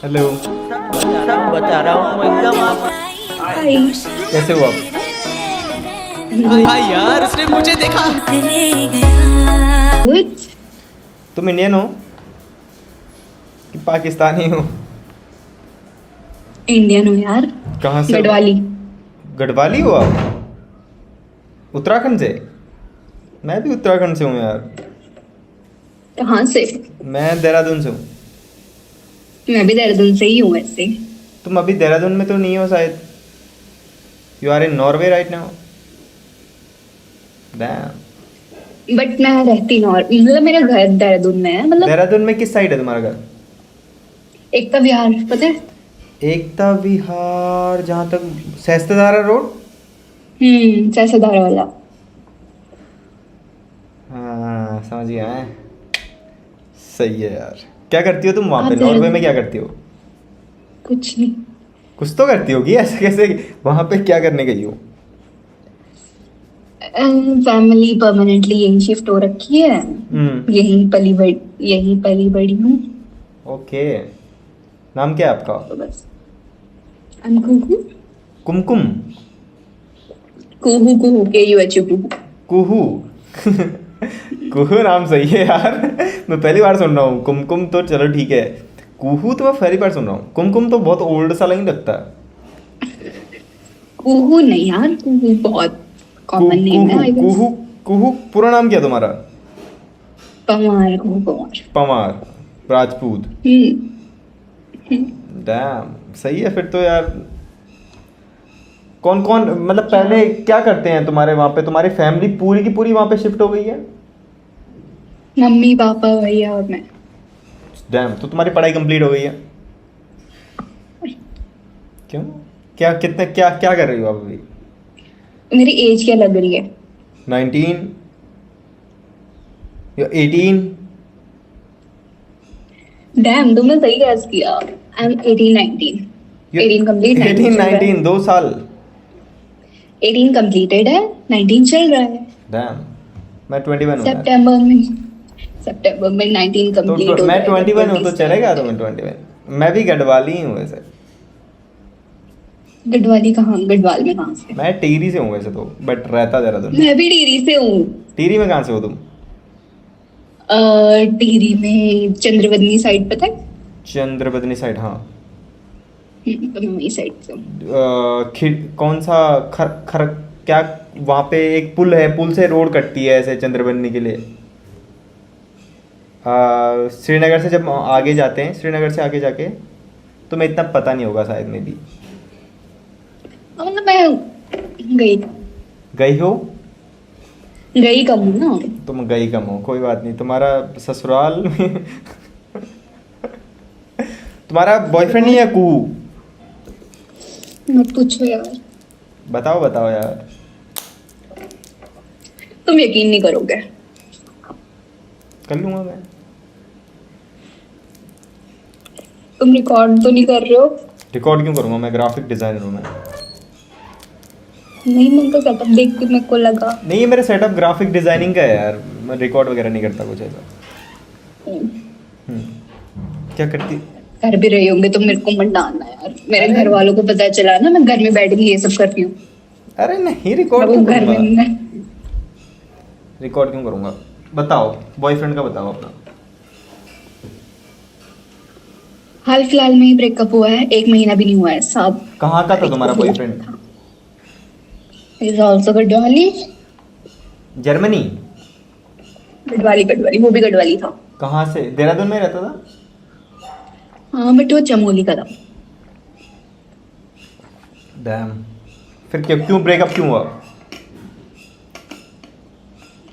Hello. सब बता रहा हूँ एकदम आप। हाय। कैसे हो आप? हाँ यार, उसने मुझे देखा। गुड। तुम इंडियन हो कि पाकिस्तानी हो? इंडियन हो यार। कहाँ से हो? गढ़वाली। गढ़वाली हो आप? उत्तराखंड से? मैं भी उत्तराखंड से हूँ यार। कहाँ से? मैं देहरादून से हूँ। मैं भी देहरादून से ही हूँ वैसे। तुम अभी देहरादून में तो नहीं हो शायद। You are in Norway right now. Damn. But मैं रहती नॉर मतलब मेरा घर देहरादून में है मतलब। देहरादून में किस साइड है तुम्हारा घर? एकता विहार पता है? एकता विहार, जहाँ तक सहस्त्रधारा रोड। सैसाधारा वाला। हाँ समझ गया मैं। सही है यार। क्या करती हो तुम वहाँ आप पे, नॉर्वे में देहरादून? क्या करती हो? कुछ नहीं। कुछ तो करती होगी, ऐसे कैसे? वहाँ पे क्या करने गई हो? फैमिली परमानेंटली यहीं शिफ्ट हो रखी है। हम्म। यहीं पली बड़ी हूँ। ओके। नाम क्या है आपका? तो बस। I'm Kuhu. Kumkum. Kuhu Kuhu KUHU कुहू। कुहू। कुहू नाम सही है यार। मैं पहली बार सुन रहा हूँ। कुमकुम तो चलो ठीक है। कुहू तो मैं पहली बार सुन रहा हूँ। कुमकुम तो बहुत ओल्ड सा नहीं लगता। कुहू नहीं यार, कुहू बहुत कॉमन नेम है कुहू आई गेस। कुहू। कुहू पूरा नाम क्या है तुम्हारा? पवार, कुहू पवार। पवार राजपूत। हम्म। डैम सही है फिर तो यार। कौन कौन मतलब क्या? पहले क्या करते हैं तुम्हारे वहाँ पे? तुम्हारी फैमिली पूरी की पूरी वहाँ पे शिफ्ट हो गई है? मम्मी पापा भैया और मैं। डैम, तो तुम्हारी पढ़ाई कंप्लीट हो गई है? क्यों? क्या कितने क्या क्या कर रही हो आप अभी? मेरी एज क्या लग रही है? 19 या 18? डैम, तुमने सही गैस किया। I am 18 19। ये 18 कंप्लीट 19 18 चल रहा है। 19 2 साल? 18 कंप्लीटेड है, 19 चल रहा है। डैम। मैं 21 हूँ यार। सितंबर में। सितंबर में 19 तो कंप्लीट हो मैं जाएगा, 21 हूँ 20 तो चलेगा? स्टार्ट। तो मैं 21, मैं भी गढ़वाली ही हूँ वैसे। गढ़वाली कहाँ? गढ़वाल में कहाँ से? मैं टिहरी से हूँ वैसे तो, बट रहता देहरादून में। मैं भी टिहरी से हूँ। टिहरी में कहाँ से हो तुम? टिहरी में चंद्रवदनी साइड पता है? चंद्रबदनी साइड, हाँ। तो मैं वही साइड से हूँ। कौन सा खर खर क्या? वहाँ पे एक पुल है, पुल से रोड कटती है ऐसे चंद्रबनी के लिए। श्रीनगर से जब आगे जाते हैं, श्रीनगर से आगे जाके, तुम्हें इतना पता नहीं होगा शायद में भी। मतलब मैं गई गई हो? गई कम हूँ ना। तुम गई कम हो, कोई बात नहीं। तुम्हारा ससुराल में तुम्हारा बॉयफ्रेंड नहीं है कुहू? मत पूछो यार। बताओ बताओ यार। तुम यकीन नहीं करोगे। कर लूँगा मैं। तुम रिकॉर्ड तो नहीं कर रहे हो? रिकॉर्ड क्यों करूँगा? मैं ग्राफिक डिज़ाइनर हूँ मैं। नहीं, मैं तो सेटअप देख के मेरे को लगा। नहीं, ये मेरा सेटअप ग्राफिक डिज़ाइनिंग का है यार। मैं रिकॉर्ड वगैरह नहीं करता कुछ ऐसा। क्या करती? कर भी रही होंगे तो मेरे को मत डालना यार, मेरे अरे घर वालों को पता चला ना मैं घर में बैठ के ये सब करती हूँ। अरे नहीं, मैं रिकॉर्ड वो क्यों घर करूँगा? में रिकॉर्ड क्यों करूँगा? बताओ, बॉयफ्रेंड का बताओ अपना। हाल फिलहाल में ही ब्रेकअप हुआ है, 1 महीना भी नहीं हुआ है। 7 कहाँ का था तारीख को तुम्हारा हुआ बॉयफ्रेंड? था। Is also Garhwali. Germany? Garhwali Garhwali, वो भी गढ़वाली था। कहाँ से? देहरादून में रहता था? हाँ बट वो चमोली का था। डैम। फिर क्यों क्यों ब्रेकअप क्यों हुआ?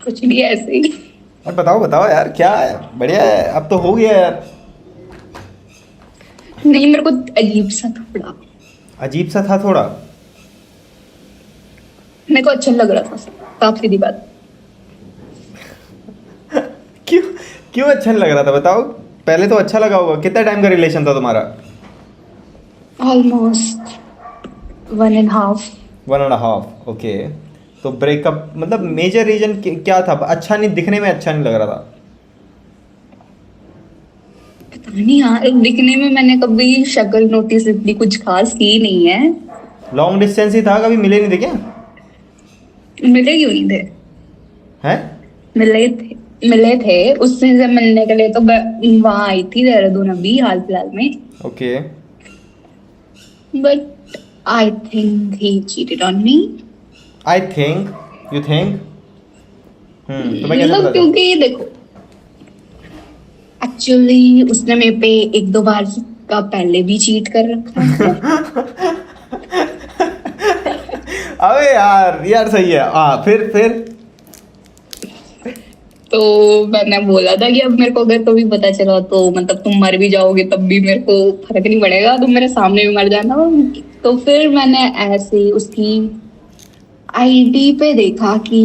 कुछ भी ऐसे ही। और बताओ बताओ यार, क्या है? बढ़िया है, अब तो हो गया यार। नहीं, मेरे को अजीब सा थोड़ा। अजीब सा था थोड़ा? मेरे को अच्छा लग रहा था, साफ सीधी बात। क्यों? क्यों अच्छा नहीं लग रहा था बताओ? पहले तो अच्छा लगा होगा। कितना टाइम का रिलेशन था तुम्हारा? ऑलमोस्ट 1.5। 1.5, ओके। तो ब्रेकअप मतलब मेजर रीजन क्या था? अच्छा नहीं, दिखने में अच्छा नहीं लग रहा था? नहीं यार, दिखने में मैंने कभी शक्ल नोटिस इतनी कुछ खास की नहीं है। लॉन्ग डिस्टेंस ही था, कभी मिले नहीं थे क्या? मिले क्यों नहीं थे? हैं? मिले थे उससे से मिलने के लिए तो मैं वहां आई थी देहरादून अभी हाल फिलहाल में। Okay. But I think he cheated on me. I think, you think? तुम्हें कैसे पता मतलब चला? क्योंकि देखो, एक्चुअली उसने मेरे पे एक दो बार का पहले भी चीट कर रखा है। अबे यार, यार सही है। हाँ, फिर तो मैंने बोला था कि अब मेरे को अगर कभी पता चला तो मतलब तुम मर भी जाओगे तब भी मेरे को फर्क नहीं पड़ेगा, तुम मेरे सामने भी मर जाना। तो फिर मैंने ऐसे उसकी आईडी पे देखा कि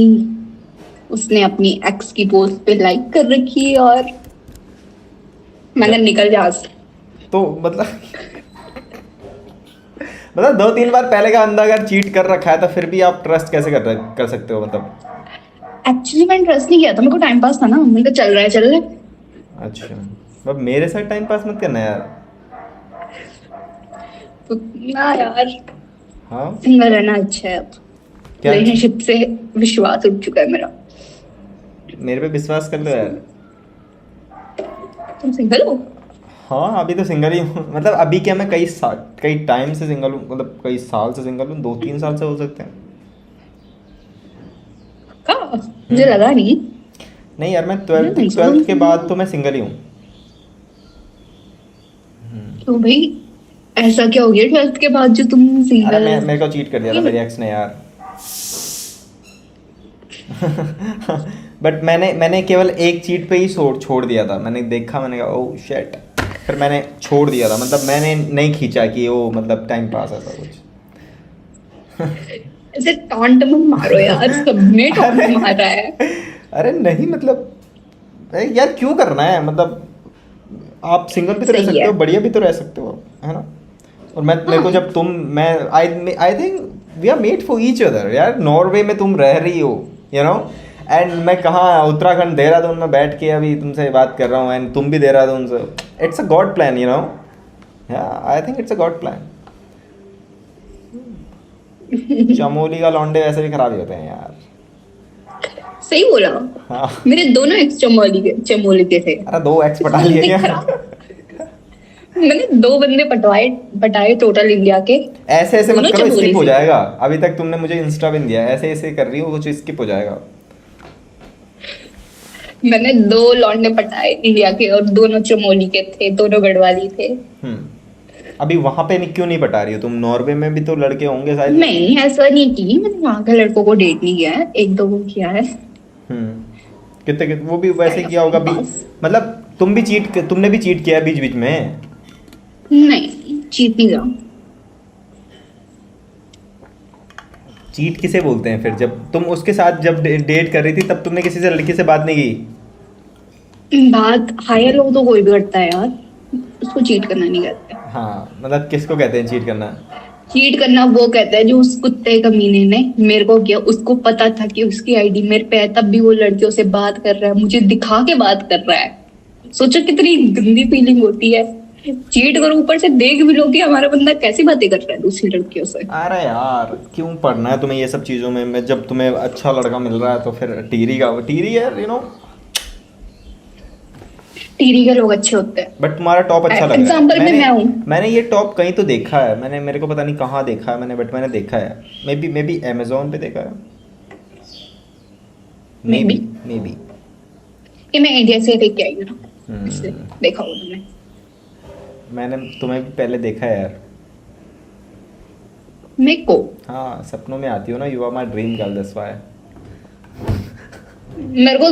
उसने अपनी एक्स की पोस्ट पे लाइक कर रखी है और मैंने निकल जा। तो मतलब 2-3 बार पहले का बंदा अगर चीट कर रखा है तो फिर भी आप ट्रस्ट कैसे कर सकते हो मतलब? एक्चुअली मैंने ट्रस्ट नहीं किया था, मेरे को टाइम पास था ना, मैंने कहा चल रहा है चल रहा है। अच्छा, अब मेरे साथ टाइम पास मत करना यार। तो ना यार, हाँ, सिंगल रहना अच्छा है। अब क्या? रिलेशनशिप से विश्वास उठ चुका है मेरा। मेरे पे विश्वास कर लो यार। तुम सिंगल हो? हाँ, अभी तो सिंगल ही हूँ। मतलब अभी क्या, मैं कई टाइम से सिंगल हूँ, मतलब कई साल से सिंगल हूँ, 2-3 साल से हो सकते हैं। का मुझे लगा नहीं। नहीं यार, मैं मुझे नहीं सोचा ट्वेल्थ के तुम बाद single तो मैं सिंगल ही हूँ। हो। क्यों भाई, ऐसा क्या हो गया 12th के बाद जो तुम अरे सिंगल? मेरे को चीट कर दिया था मेरी एक्स ने यार। बट मैंने केवल एक चीट पे ही छोड़ दिया था। मैंने देखा, मैंने कहा ओह शिट, फिर मैंने छोड़ दिया था। मतलब मैंने नहीं खींचा कि वो मतलब टाइम पास ऐसा कुछ। ऐसे टॉन्ट मत मारो यार, सबने टॉन्ट मारा है। अरे नहीं मतलब, अरे यार क्यों करना है मतलब? आप सिंगल भी तो रह सही सकते है। हो, बढ़िया भी तो रह सकते हो, है ना? और मेरे को हाँ, जब मैं I think we are made for each other यार। नॉर्वे में तुम रह रही हो, यू नो, एंड मैं कहाँ उत्तराखंड देहरादून में बैठ के अभी तुमसे बात कर रहा हूँ, एंड तुम भी देहरादून से। It's a God plan, you know. I think it's a God plan. Chamoli का लौंडे वैसे भी खराब ही होते हैं यार। सही बोला। हाँ। मेरे दोनों एक्स चमोली के थे। अरे 2 एक्स पटा लिए बंदे क्या? खराब। मैंने 2 बंदे पटाए टोटल इंडिया के। ऐसे ऐसे मत दोनों करो, चमोली स्किप हो से। जाएगा। अभी तक तुमने मुझे इंस्टा पिन दिया है, ऐसे ऐसे कर रही हो, कुछ स्किप हो जाएगा। मैंने 2 लौंडे पटाए इंडिया के और दोनों चमोली के थे, दोनों गढ़वाली थे। अभी वहां पे नहीं, क्यों नहीं पटा रही हो तुम? नॉर्वे में भी तो लड़के होंगे शायद। नहीं, ऐसा नहीं की मैंने, वहां के लड़कों को डेट नहीं किया है, एक दो को किया है। कितने कितने वो भी वैसे काइंड किया ऑफ होगा भी। बस। मतलब तुमने भी चीट किया है बीच बीच में। नहीं, चीट नहीं करा। चीट किसे बोलते हैं फिर? जब तुम उसके साथ जब डेट कर रही थी तब तुमने किसी से लड़की से बात नहीं की? बात हायर लोग तो कोई भी करता है यार, उसको चीट करना नहीं कहते। हाँ, मतलब किसको कहते हैं चीट करना? चीट करना वो कहता है जो उस कुत्ते कमीने ने मेरे को किया। उसको पता था कि उसकी आईडी मेरे पे है, तब भी वो लड़कियों से बात कर रहा है, मुझे दिखा के बात कर रहा है। सोचो कितनी गंदी फीलिंग होती है। चीट करो, ऊपर से देख भी लो कि हमारा बंदा कैसी बातें कर रहा है दूसरी लड़कियों से। अरे यार, क्यों पढ़ना है तुम्हें ये सब चीज़ों में? जब तुम्हें अच्छा लड़का मिल रहा है तो फिर टीरी है, यू नो। टीरी के लोग अच्छे होते हैं। बट तुम्हारा टॉप अच्छा लग रहा है। एग्जाम्पल में मैं हूँ। मैंने ये टॉप कहीं तो देखा है, मेरे को पता नहीं कहाँ देखा है मैंने, बट मैंने देखा है। मे बी अमेजोन पे देखा है। मे Maybe। बी। ये मैं इंडिया से लेके आई हूँ ना, इसलिए देखा होगा तुमने। मैंने तुम्हें भी पहले देखा है यार। मेरे को हाँ, सपनों में आती हो ना, you are my dream girl, that's why. मेरे को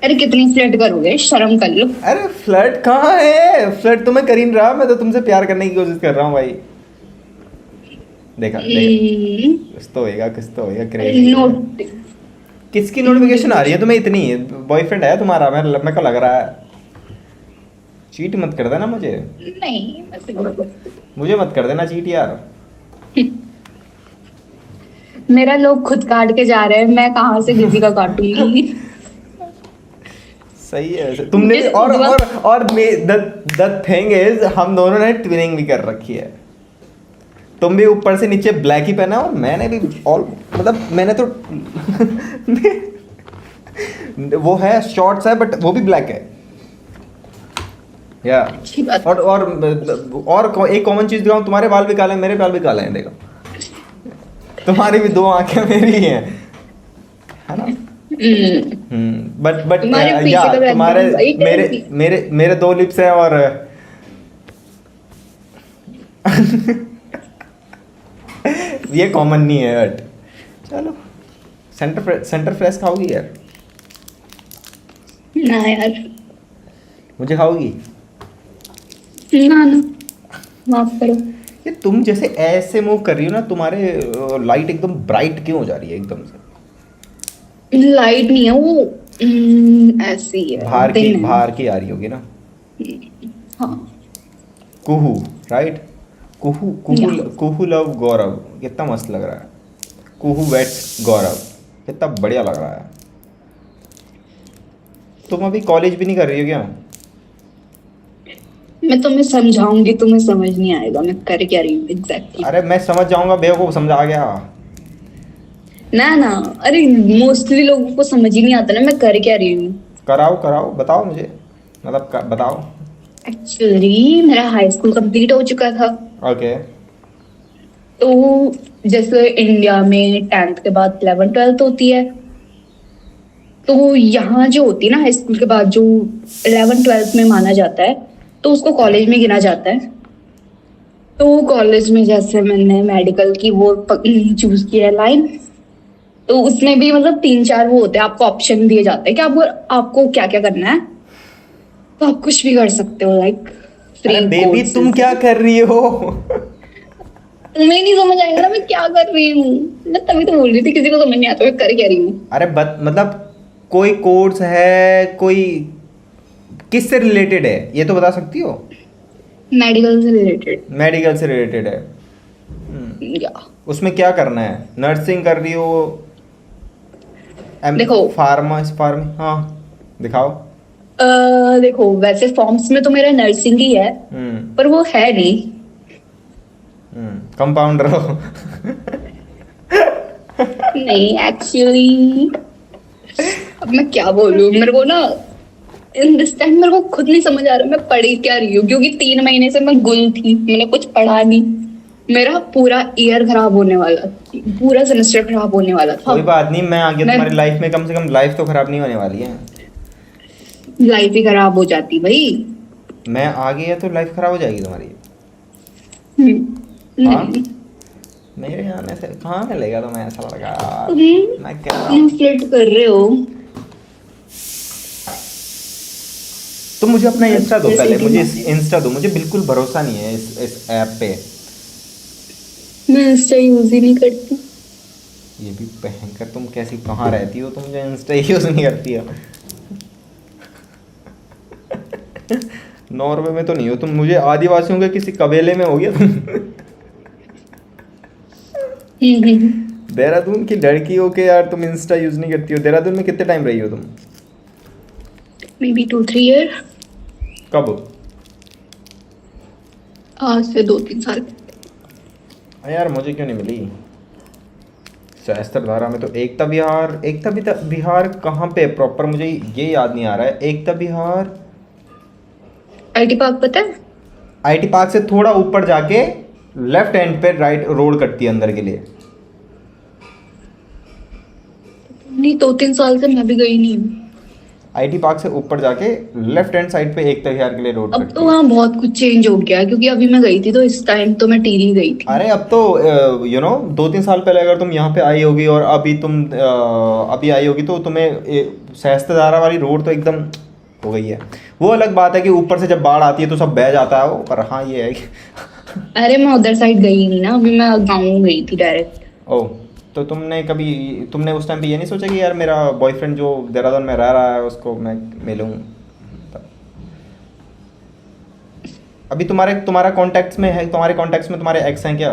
अरे कितनी फ्लर्ट करोगे, शर्म कर लो। अरे फ्लर्ट कहाँ है? फ्लर्ट तो मैं कर ही नहीं रहा, मैं तो तुमसे प्यार करने की कोशिश कर रहा हूँ भाई। देखा कुछ तो होएगा क्रेज। नोट। किसकी नोटिफिकेशन आ रही है तुम्हें इतनी? बॉयफ्रेंड है तुम्हारा? मेरे को लग रहा है। चीट मत कर देना मुझे। नहीं, मैं single हूँ। मुझे मत कर देना चीट यार। मेरा लोग खुद काट के जा रहे हैं, मैं कहाँ से किसी का काटूंगी। सही है वैसे। तुमने भी और द थिंग इज हम दोनों ने ट्विनिंग भी कर रखी है। तुम भी ऊपर से नीचे ब्लैक ही पहना और मैंने भी ऑल मतलब मैंने तो वो है शॉर्ट्स है बट वो भी ब्लैक है या अच्छी बात। और एक कॉमन चीज दिखाऊं, तुम्हारे बाल भी काले हैं, मेरे बाल भी काले हैं, देखो तुम्हारी भी 2 आंखें मेरी ही हैं, है ना? बट तुम्हारे पीछे या का तुम्हारे background white है मेरे कि- मेरे मेरे 2 लिप्स हैं और ये कॉमन नहीं है बट चलो। सेंटर फ्रेश खाओगी यार? ना यार, मुझे खाओगी? ना ना, माफ करो। ये तुम जैसे ऐसे मूव कर रही हो ना, तुम्हारे लाइट एकदम ब्राइट क्यों हो जा रही है एकदम से? लाइट नहीं है वो, ऐसी है, दिन है। बाहर की आ रही होगी ना। हाँ। कुहू, राइट? कुहू Yeah. कुहू लव गौरव, कितना मस्त लग रहा है। कुहू वेट गौरव, कितना बढ़िया लग रहा है। तुम अभी कॉलेज भी नहीं कर रही हो क्या? मैं तुम्हें समझाऊंगी, तुम्हें समझ नहीं आएगा मैं कर क्या रही हूँ एग्जैक्टली। अरे मैं समझ जाऊंगा, बेवकूफ समझा गया। ना ना, अरे मोस्टली लोगों को समझ ही नहीं आता ना मैं कर क्या रही हूँ। कराओ बताओ मुझे, मतलब बताओ। एक्चुअली मेरा हाई स्कूल कंप्लीट हो चुका था। ओके। तो जैसे इंडिया में 10th के बाद 11th 12th होती है, तो यहाँ जो होती है ना हाई स्कूल के बाद जो 11th 12th में माना जाता है, तो उसको कॉलेज में गिना जाता है। तो कॉलेज में जैसे मैंने मेडिकल की वो चूज किया लाइन, तो उसमें भी मतलब 3-4 वो होते हैं, आपको ऑप्शन दिए जाते हैं कि आपको क्या क्या करना है, तो आप कुछ भी कर सकते हो, लाइक अरे बेबी तुम क्या कर रही हो? तुम्हें नहीं समझ आएगा ना मैं क्या कर रही हूँ। मैं तभी तो बोल रही थी किसी को समझ नहीं आता मैं कर क्या रही हूँ। अरे मतलब कोई कोर्स है, कोई किससे रिलेटेड है ये तो बता सकती हो? मेडिकल से रिलेटेड। मेडिकल से रिलेटेड है। या उसमें क्या करना है? नर्सिंग कर रही हो? देखो। फार्मी, हाँ दिखाओ। देखो वैसे फॉर्म्स में तो मेरा नर्सिंग ही है, पर वो है नहीं। कंपाउंडर हो? नहीं एक्चुअली, अब मैं क्या बोलूँ, मेरे को ना इन दिस टाइम मेरे को खुद नहीं समझ आ रहा मैं पढ़ी क्या रही हूँ, क्योंकि 3 महीने से मैं गुल थी, मैंने कुछ पढ़ा नहीं। मेरा पूरा ईयर खराब होने वाला, पूरा सेमेस्टर खराब होने वाला था। कोई बात नहीं, मैं आ गया मैं- तुम्हारी लाइफ में, कम से कम लाइफ तो खराब नहीं होने वाली है। लाइफ ही खराब हो जाती भाई। मैं आ गया तो लाइफ खराब हो जाएगी तुम्हारी? हाँ? नहीं, मेरे आने से कहाँ मिलेगा तुम्हें ऐसा लगा? मैं क्या तुम फ्लर्ट कर रहे हो। तुम मुझे अपना इंस्टा दो जैसे पहले, कि मुझे मैं- इंस्टा दो, मुझे बिल्कुल भरोसा नहीं है इस ऐप पे। मैं इंस्टा यूज ही नहीं करती। ये भी भयंकर, तुम कैसी कहाँ रहती हो, तुम जो इंस्टा यूज नहीं करती हो? नॉर्वे में तो नहीं हो तुम, मुझे आदिवासियों के किसी कबीले में हो गया तुम। देहरादून की लड़की हो के यार तुम इंस्टा यूज नहीं करती हो। देहरादून में कितने टाइम रही हो तुम? May be 2-3 year. कब? आज से 2-3 साल। यार मुझे क्यों नहीं मिली? सहस्त्रधारा में तो एकता विहार कहाँ पे प्रॉपर, मुझे ये याद नहीं आ रहा है। एकता विहार आईटी पार्क पता है? आईटी पार्क से थोड़ा ऊपर जाके लेफ्ट हैंड पे राइट रोड कटती है अंदर के लिए। नहीं, 2-3 साल से मैं भी गई नहीं हूँ। आईटी पार्क से ऊपर जाके लेफ्ट हैंड साइड पे एकता विहार के लिए रोड अब कटती तो है। वहाँ बहुत कुछ चेंज हो गया है, क्योंकि अभी मैं गई थी तो इस टाइम तो मैं टीरी गई थी। अरे अब तो 2-3 साल पहले अगर तुम यहाँ पे आई होगी और अभी तुम अभी आई होगी तो तुम्हें सहस्त्रधारा वाली रोड तो एकदम हो गई है। वो अलग बात है कि ऊपर से जब बाढ़ आती है तो सब बह जाता है वो, पर हाँ ये है कि अरे मैं उधर साइड गई नहीं ना, अभी मैं गाँव गई थी डायरेक्ट। ओह, तो तुमने उस टाइम पे ये नहीं सोचा कि यार मेरा बॉयफ्रेंड जो देहरादून में रह रहा है उसको मैं मिलूं? अभी तुम्हारा कॉन्टैक्ट्स में है, तुम्हारे कॉन्टैक्ट्स में तुम्हारे एक्स हैं क्या?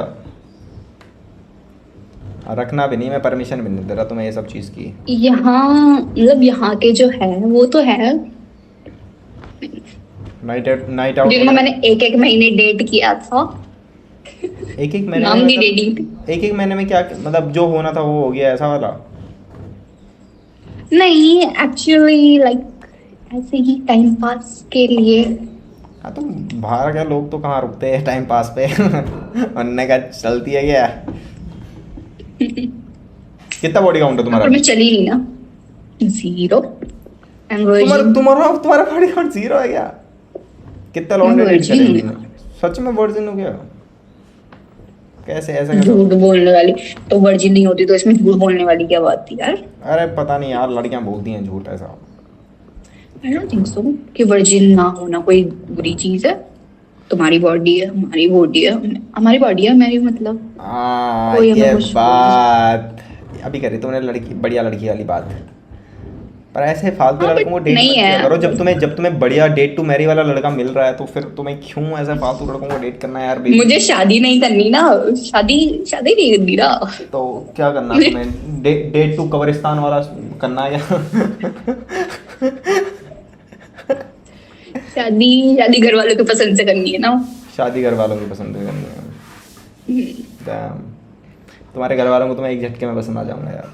रखना भी नहीं, मैं परमिशन भी नहीं दे रहा तुम्हें ये सब चीज़ की। यहाँ मतलब यहाँ के जो है वो तो है, नाइट आउट जिनको मैंने एक एक महीने डेट किया था। एक एक महीने नाम में की मतलब डेटिंग थी। एक एक महीने में क्या मतलब जो होना था वो हो गया ऐसा वाला। नहीं, एक्चुअली लाइक ऐसे ही टाइम पास के लिए। हाँ तो बाहर के लोग तो कहाँ रुकते हैं टाइम पास पे उनने का चलती है क्या। कितना बॉडी काउंट है हाँ, तुम्हारा? पर मैं चली नहीं ना। 0। आई एम तुम्हारा वर्जिन। तुम्हारा तुम्हारा बॉडी काउंट 0 है क्या? कितना लौंडे डेट करे वर्जिन तुमने? सच में वर्जिन हो गया? कैसे ऐसा कैसे? झूठ बोलने वाली। तो वर्जिन नहीं होती तो इसमें झूठ बोलने वाली क्या बात थी यार। अरे पता नहीं यार, लड़कियां बोलती हैं झूठ ऐसा। आई डोंट थिंक सो कि वर्जिन ना होना कोई बुरी चीज है। तुम्हारी बॉडी है, हमारी बॉडी है, हमारी बॉडी है, मेरी मतलब कोई हमें ये कुछ बात अभी करी तुमने लड़की, बढ़िया लड़की वाली बात। पर ऐसे फालतू हाँ, लड़कों को but डेट नहीं मत किया है। करो। जब तुम्हें बढ़िया डेट टू मैरी वाला लड़का मिल रहा है तो फिर तुम्हें क्यों ऐसे फालतू लड़कों को डेट करना है यार बेबी? मुझे शादी नहीं करनी ना। शादी शादी नहीं करनी ना। तो क्या करना है तुम्हें? डेट टू कब्रिस्तान वाला करना है या शादी शादी घर वालों की पसंद से करनी है ना। शादी घर वालों की पसंद करनी है? Damn. तुम्हारे घर वालों को तो मैं एक झटके में पसंद आ जाऊंगा यार।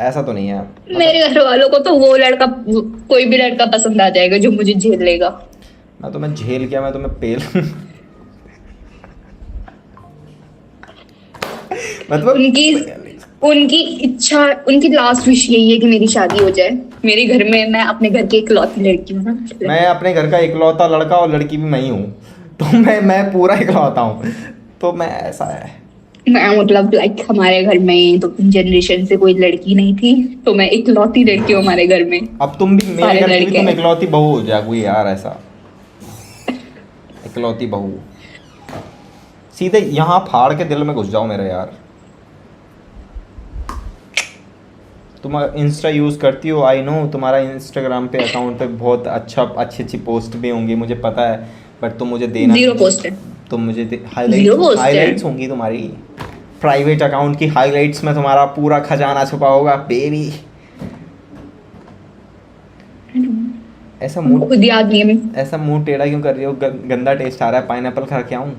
ऐसा तो नहीं है मेरे घर वालों को तो वो लड़का, कोई भी लड़का पसंद आ जाएगा जो मुझे झेल लेगा। मैं तुम्हें झेल क्या, मैं तुम्हें पेल मतलब उनकी उनकी इच्छा, उनकी लास्ट विश यही है कि मेरी शादी हो जाए मेरे घर में। मैं अपने घर की इकलौती लड़की हूँ ना। मैं अपने घर का इकलौता लड़का और लड़की भी मैं ही हूँ, तो मैं पूरा इकलौता हूँ। तो मैं ऐसा है। मैं मतलब लाइक हमारे घर में तो जनरेशन से कोई लड़की नहीं थी, तो मैं इकलौती लड़की हूँ हमारे घर में। अब तुम भी मेरे सारे घर की भी लड़के तुम हैं। इकलौती बहू हो जाओगी यार ऐसा। इकलौती बहू सीधे यहाँ फाड़ के दिल में घुस जाओ मेरे यार। तुम इंस्टा यूज़ करती हो, आई नो तुम्हारा इंस्टाग्राम पे अकाउंट पे बहुत अच्छी अच्छी पोस्ट भी होंगी मुझे पता है, बट तुम मुझे देना 0 पोस्ट है। तुम मुझे Zero post है। हाईलाइट्स होंगी तुम्हारी। प्राइवेट अकाउंट की हाईलाइट्स में तुम्हारा पूरा खजाना छुपा होगा बेबी। ऐसा हमको मुंह खुद याद नहीं है। मैं ऐसा मुंह टेढ़ा क्यों कर रही हो? गंदा टेस्ट आ रहा है, पाइनएप्पल खा के आऊं?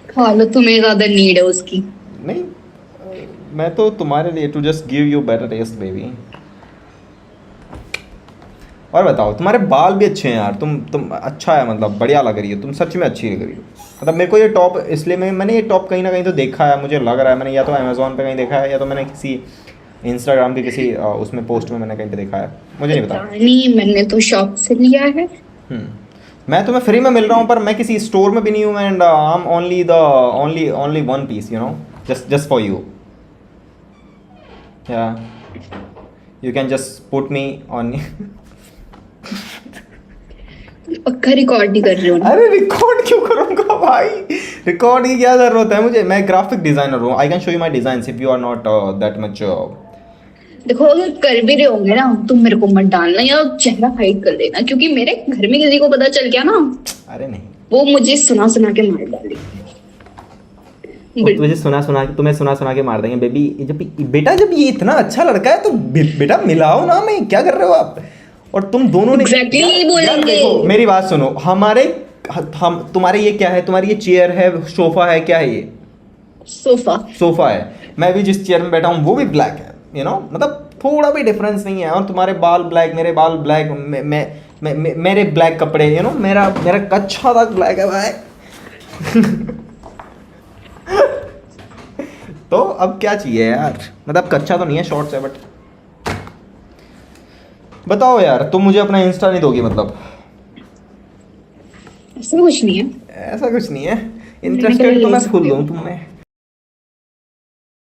खा लो, तुम्हें ज्यादा नीड है उसकी। नहीं, मैं तो तुम्हारे लिए to just give you better taste baby. और बताओ, तुम्हारे बाल भी अच्छे हैं यार। तुम अच्छा है, मतलब बढ़िया लग रही हो तुम, सच में अच्छी लग रही हो। मतलब मेरे को ये टॉप इसलिए मैंने ये टॉप कहीं ना कहीं तो देखा है, मुझे लग रहा है मैंने या तो अमेज़ॉन पे कहीं देखा है या तो मैंने किसी इंस्टाग्राम के किसी उसमें पोस्ट में मैंने कहीं पे देखा है, मुझे नहीं पता। नहीं, मैंने तो शॉप से लिया है। मैं तुम्हें फ्री में मिल रहा हूँ पर मैं किसी स्टोर में भी नहीं हूँ। And I am only one piece, you know, just for you. या you can just put me on. पक्का रिकॉर्ड नहीं कर रहे हो ना? अरे रिकॉर्ड क्यों करूँगा भाई? रिकॉर्ड की क्या ज़रूरत है मुझे? मैं ग्राफिक डिज़ाइनर हूँ। I can show you my designs if you are not that much. देखो, अगर कर भी रहे होंगे ना तुम मेरे को मत डालना या चेहरा हाइड कर देना, क्योंकि मेरे घर में किसी को पता चल गया ना, अरे नहीं, वो मुझे सुना सुना के मार डालेगी। तुम्हें सुना के मार देंगे बेबी। जब ये इतना अच्छा लड़का है तो बेटा मिलाओ ना। मैं क्या कर रहे हो आप? और तुम दोनों ने Exactly यार- यही यार बोलेंगे। देखो, मेरी बात सुनो। हम तुम्हारे ये क्या है? तुम्हारी ये चेयर है, सोफा है, क्या है ये? सोफा है। मैं भी जिस चेयर में बैठा हूँ वो भी ब्लैक है, यू नो, मतलब थोड़ा भी डिफरेंस नहीं है। और तुम्हारे बाल ब्लैक, मेरे बाल ब्लैक, मेरे ब्लैक कपड़े, यू नो, मेरा कच्छा तक ब्लैक है भाई। तो अब क्या चाहिए यार? मतलब कच्चा तो नहीं है, शॉर्ट्स है। बट बताओ यार, तुम मुझे अपना इंस्टा नहीं दोगी? मतलब ऐसा कुछ नहीं है। ऐसा कुछ नहीं है। इंटरेस्टेड तो मैं फुल हूँ तुम में।